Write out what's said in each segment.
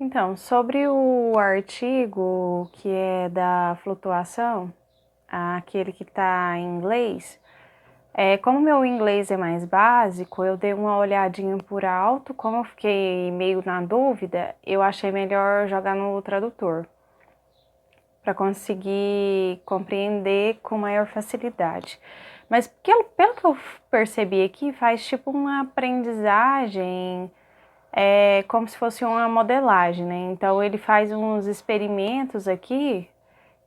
Então, sobre o artigo que é da flutuação, aquele que está em inglês, como meu inglês é mais básico, eu dei uma olhadinha por alto. Como eu fiquei meio na dúvida, eu achei melhor jogar no tradutor, para conseguir compreender com maior facilidade. Mas pelo que eu percebi aqui, faz tipo uma aprendizagem, como se fosse uma modelagem, né? Então ele faz uns experimentos aqui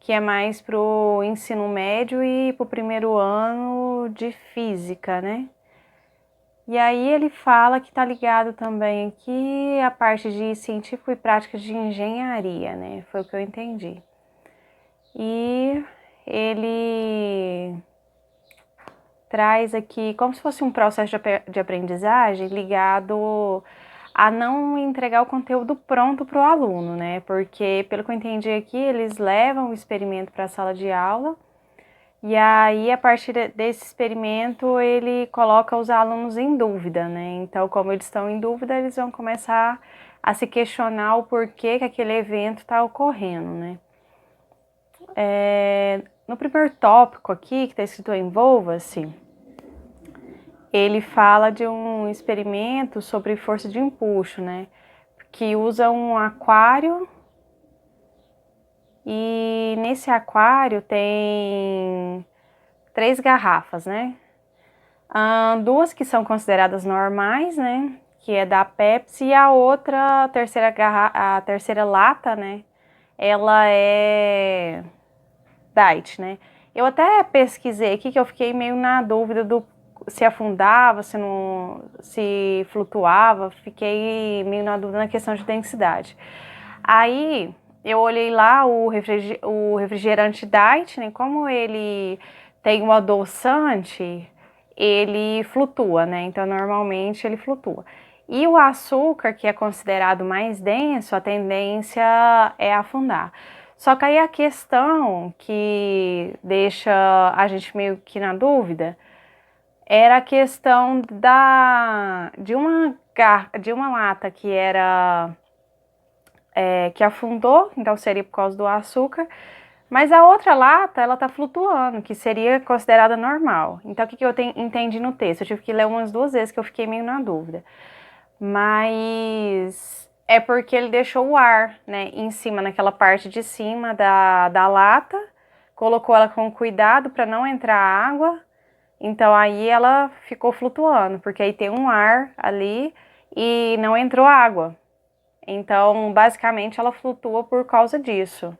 que é mais pro ensino médio e pro primeiro ano de física, né? E aí ele fala que tá ligado também aqui a parte de científico e prática de engenharia, né? Foi o que eu entendi. E ele traz aqui como se fosse um processo de aprendizagem ligado a não entregar o conteúdo pronto para o aluno, né? Porque, pelo que eu entendi aqui, eles levam o experimento para a sala de aula e aí, a partir desse experimento, ele coloca os alunos em dúvida, né? Então, como eles estão em dúvida, eles vão começar a se questionar o porquê que aquele evento está ocorrendo, né? No primeiro tópico aqui, que está escrito Envolva-se, ele fala de um experimento sobre força de empuxo, né? Que usa um aquário e nesse aquário tem 3 garrafas, né? Duas que são consideradas normais, né? Que é da Pepsi, e a outra, a terceira lata, né? Ela é Diet, né? Eu até pesquisei aqui que eu fiquei meio na dúvida do se afundava, se não, se flutuava, fiquei meio na dúvida na questão de densidade. Aí eu olhei lá o refrigerante Diet, né? Como ele tem um adoçante, ele flutua, né? Então normalmente ele flutua. E o açúcar, que é considerado mais denso, a tendência é afundar. Só que aí a questão que deixa a gente meio que na dúvida era a questão de uma lata que era que afundou, então seria por causa do açúcar, mas a outra lata ela tá flutuando, que seria considerada normal. Então o que eu entendi no texto? Eu tive que ler umas 2 vezes que eu fiquei meio na dúvida. Mas é porque ele deixou o ar, né, em cima, naquela parte de cima da lata, colocou ela com cuidado para não entrar água, então aí ela ficou flutuando, porque aí tem um ar ali e não entrou água. Então, basicamente, ela flutua por causa disso.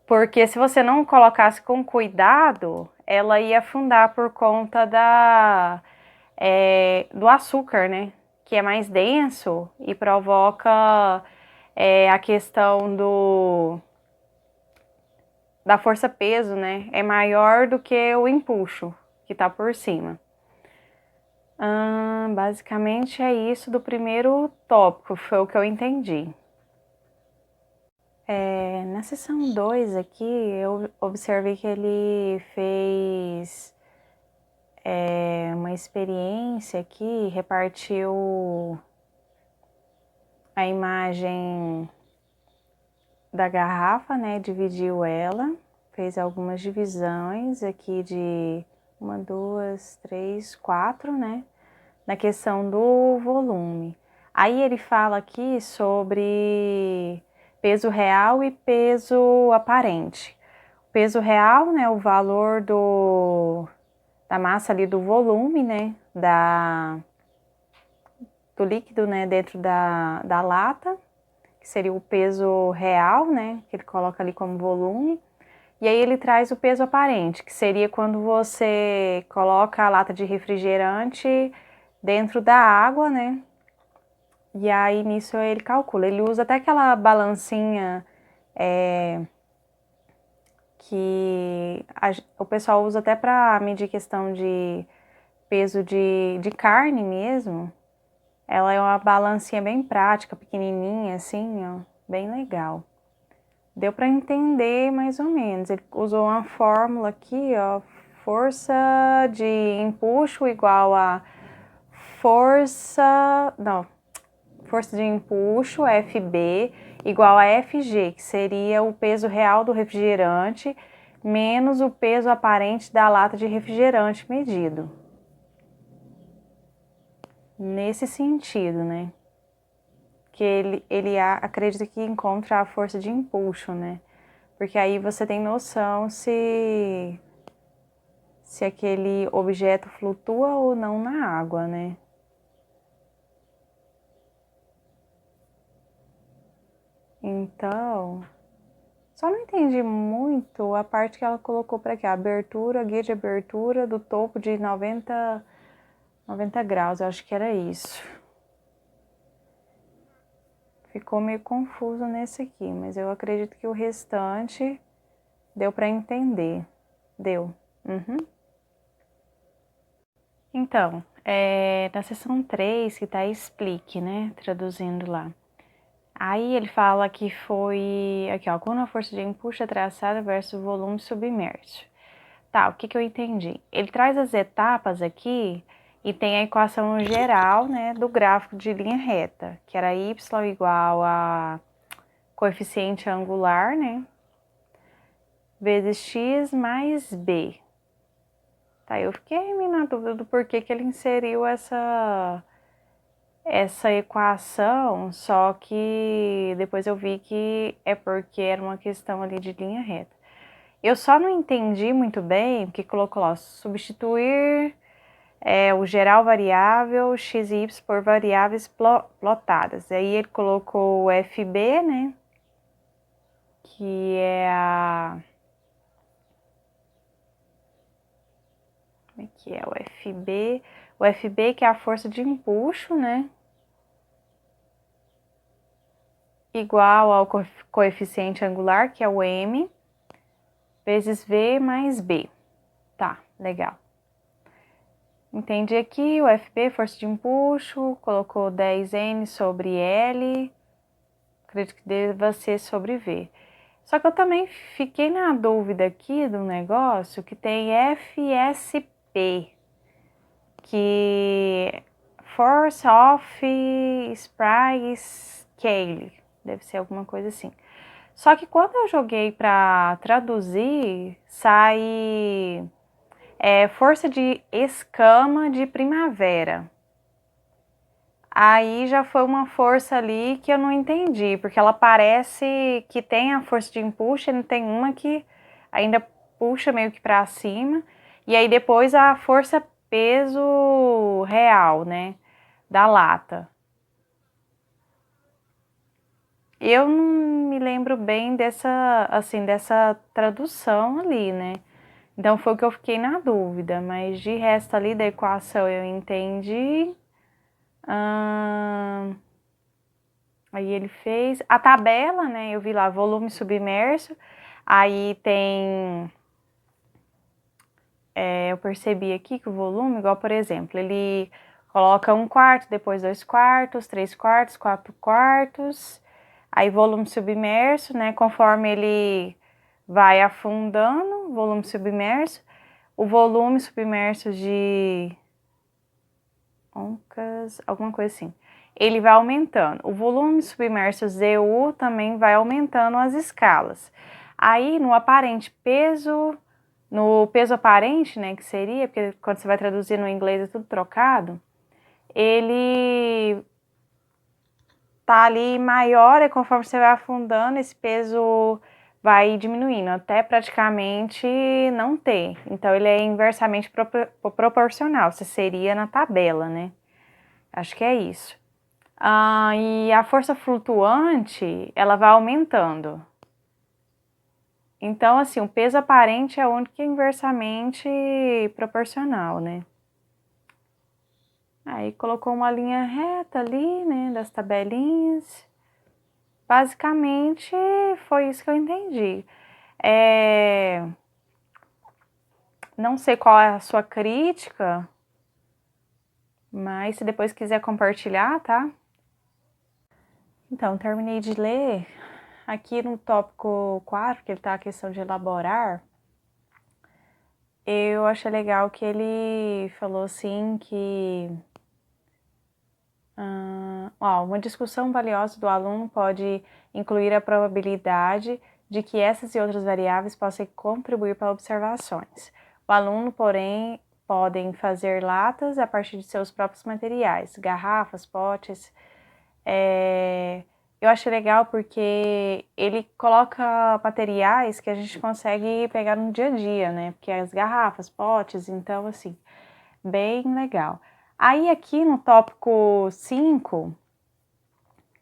Porque se você não colocasse com cuidado, ela ia afundar por conta do açúcar, né? Que é mais denso e provoca a questão da força-peso, né? É maior do que o empuxo que tá por cima. Basicamente é isso do primeiro tópico, foi o que eu entendi. Na seção 2 aqui, eu observei que ele fez uma experiência aqui, repartiu a imagem da garrafa, né? Dividiu ela, fez algumas divisões aqui de 1, 2, 3, 4, né? Na questão do volume. Aí ele fala aqui sobre peso real e peso aparente. O peso real, né, o valor da massa ali do volume, né, do líquido, né, dentro da lata, que seria o peso real, né, que ele coloca ali como volume. E aí ele traz o peso aparente, que seria quando você coloca a lata de refrigerante dentro da água, né? E aí nisso ele calcula. Ele usa até aquela balancinha que o pessoal usa até para medir questão de peso de carne mesmo. Ela é uma balancinha bem prática, pequenininha assim, ó, bem legal. Deu para entender mais ou menos. Ele usou uma fórmula aqui, ó, força de empuxo igual a força força de empuxo, FB, igual a FG, que seria o peso real do refrigerante, menos o peso aparente da lata de refrigerante medido. Nesse sentido, né? Que ele acredita que encontra a força de empuxo, né? Porque aí você tem noção se aquele objeto flutua ou não na água, né? Então, só não entendi muito a parte que ela colocou para aqui, a abertura, guia de abertura do topo de 90 graus, eu acho que era isso. Ficou meio confuso nesse aqui, mas eu acredito que o restante deu para entender. Deu. Uhum. Então, na seção 3, que tá explique, né? Traduzindo lá. Aí ele fala que foi, aqui ó, quando a força de empuxo é traçada versus o volume submerso. Tá, o que que eu entendi? Ele traz as etapas aqui e tem a equação geral, né, do gráfico de linha reta, que era y igual a coeficiente angular, né, vezes x mais b. Tá, eu fiquei meio na dúvida do porquê que ele inseriu essa equação, só que depois eu vi que é porque era uma questão ali de linha reta. Eu só não entendi muito bem, porque colocou lá, substituir o geral variável x e y por variáveis plotadas. Aí ele colocou o FB, né, que é a... Como é que é o FB? O FB que é a força de empuxo, né, igual ao coeficiente angular, que é o M, vezes V mais B. Tá, legal. Entendi aqui, o FB, força de empuxo, colocou 10N sobre L, acredito que deva ser sobre V. Só que eu também fiquei na dúvida aqui do negócio que tem FSP, que Force of Spray Scale, deve ser alguma coisa assim. Só que quando eu joguei para traduzir, sai força de escama de primavera. Aí já foi uma força ali que eu não entendi, porque ela parece que tem a força de empuxo, e tem uma que ainda puxa meio que para cima, e aí depois a força peso real, né, da lata. Eu não me lembro bem dessa tradução ali, né? Então foi o que eu fiquei na dúvida, mas de resto ali da equação eu entendi. Aí ele fez a tabela, né? Eu vi lá volume submerso. Aí tem. Eu percebi aqui que o volume, igual por exemplo, ele coloca 1/4, depois 2/4, 3/4, 4/4. Aí volume submerso, né? Conforme ele vai afundando, volume submerso. O volume submerso de oncas, alguma coisa assim. Ele vai aumentando. O volume submerso ZU também vai aumentando as escalas. Aí no peso aparente, né, que seria, porque quando você vai traduzir no inglês é tudo trocado, ele tá ali maior e conforme você vai afundando, esse peso vai diminuindo até praticamente não ter. Então ele é inversamente proporcional, se seria na tabela, né? Acho que é isso. E a força flutuante, ela vai aumentando. Então, assim, o peso aparente é o único que é inversamente proporcional, né? Aí colocou uma linha reta ali, né, das tabelinhas. Basicamente, foi isso que eu entendi. Não sei qual é a sua crítica, mas se depois quiser compartilhar, tá? Então, terminei de ler. Aqui no tópico 4, que ele tá a questão de elaborar, eu achei legal que ele falou assim que Uma discussão valiosa do aluno pode incluir a probabilidade de que essas e outras variáveis possam contribuir para observações. O aluno, porém, podem fazer latas a partir de seus próprios materiais, garrafas, potes. Eu achei legal porque ele coloca materiais que a gente consegue pegar no dia a dia, né? Porque as garrafas, potes, então assim, bem legal. Aí aqui no tópico 5,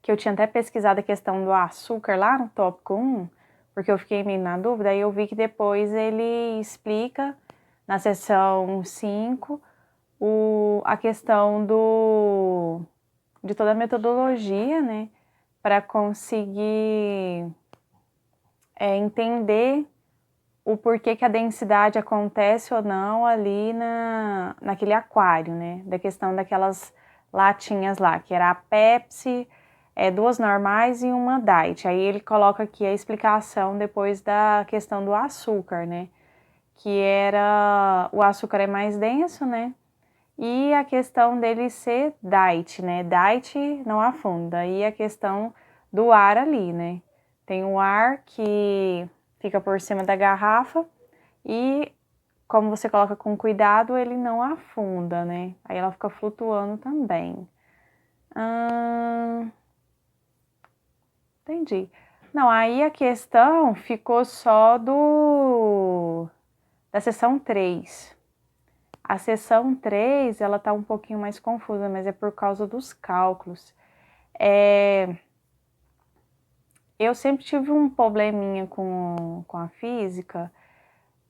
que eu tinha até pesquisado a questão do açúcar lá no tópico 1, porque eu fiquei meio na dúvida, aí eu vi que depois ele explica na seção 5 a questão de toda a metodologia, né, para conseguir entender o porquê que a densidade acontece ou não ali naquele aquário, né, da questão daquelas latinhas lá, que era a Pepsi, 2 normais e uma Diet. Aí ele coloca aqui a explicação depois da questão do açúcar, né, que o açúcar é mais denso, né, e a questão dele ser Diet, né, Diet não afunda, e a questão do ar ali, né, tem o ar que fica por cima da garrafa e como você coloca com cuidado, ele não afunda, né, aí ela fica flutuando também. Entendi. Não, aí a questão ficou só da seção 3. A seção 3, ela tá um pouquinho mais confusa, mas é por causa dos cálculos. Eu sempre tive um probleminha com a física,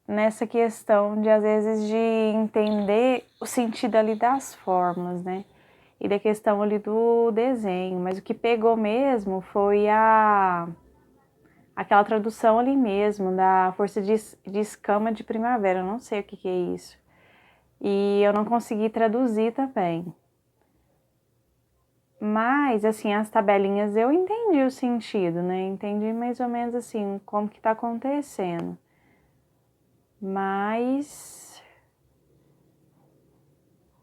nessa questão de, às vezes, de entender o sentido ali das fórmulas, né? E da questão ali do desenho, mas o que pegou mesmo foi aquela tradução ali mesmo, da força de escama de primavera, eu não sei o que é isso. E eu não consegui traduzir também. Mas, assim, as tabelinhas eu entendi o sentido, né? Entendi mais ou menos, assim, como que tá acontecendo. Mas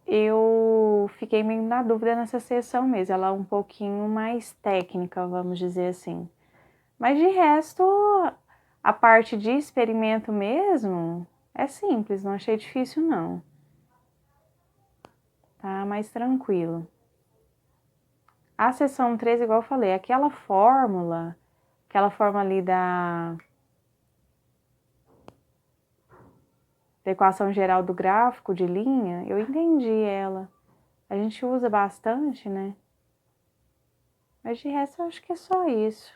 eu fiquei meio na dúvida nessa sessão mesmo. Ela é um pouquinho mais técnica, vamos dizer assim. Mas de resto, a parte de experimento mesmo é simples, não achei difícil não. Tá mais tranquilo. A seção 3, igual eu falei, aquela fórmula ali da equação geral do gráfico de linha, eu entendi ela. A gente usa bastante, né? Mas de resto eu acho que é só isso.